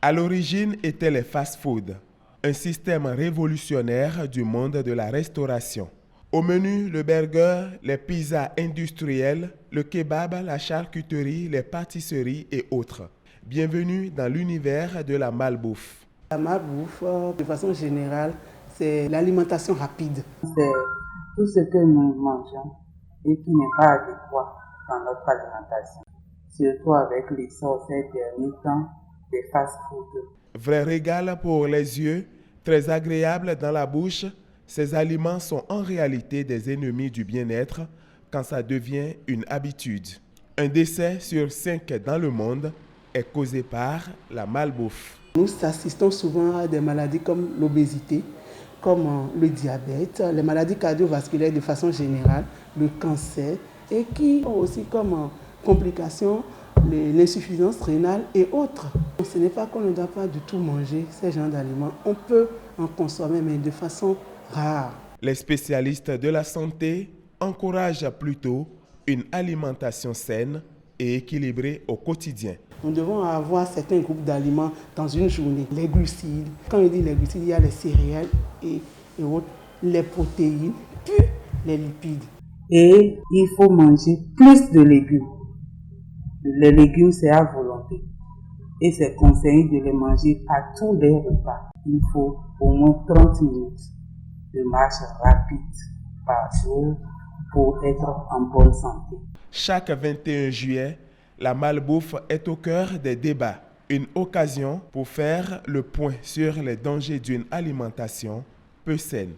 À l'origine étaient les fast-foods, un système révolutionnaire du monde de la restauration. Au menu, le burger, les pizzas industrielles, le kebab, la charcuterie, les pâtisseries et autres. Bienvenue dans l'univers de la malbouffe. La malbouffe, de façon générale, c'est l'alimentation rapide. C'est tout ce que nous mangeons et qui n'est pas adéquat dans notre alimentation, surtout avec l'essor ces derniers temps des fast-foods. Vrai régal pour les yeux, très agréable dans la bouche, ces aliments sont en réalité des ennemis du bien-être quand ça devient une habitude. Un décès sur 5 dans le monde est causé par la malbouffe. Nous assistons souvent à des maladies comme l'obésité, comme le diabète, les maladies cardiovasculaires de façon générale, le cancer, et qui ont aussi comme complications l'insuffisance rénale et autres. Ce n'est pas qu'on ne doit pas du tout manger ces genres d'aliments. On peut en consommer, mais de façon rare. Les spécialistes de la santé encouragent plutôt une alimentation saine et équilibrée au quotidien. Nous devons avoir certains groupes d'aliments dans une journée. Les glucides, quand on dit les glucides, il y a les céréales et autres, les protéines, puis les lipides. Et il faut manger plus de légumes. Les légumes, c'est à volonté. Et c'est conseillé de les manger à tous les repas. Il faut au moins 30 minutes de marche rapide par jour pour être en bonne santé. Chaque 21 juillet, la malbouffe est au cœur des débats. Une occasion pour faire le point sur les dangers d'une alimentation peu saine.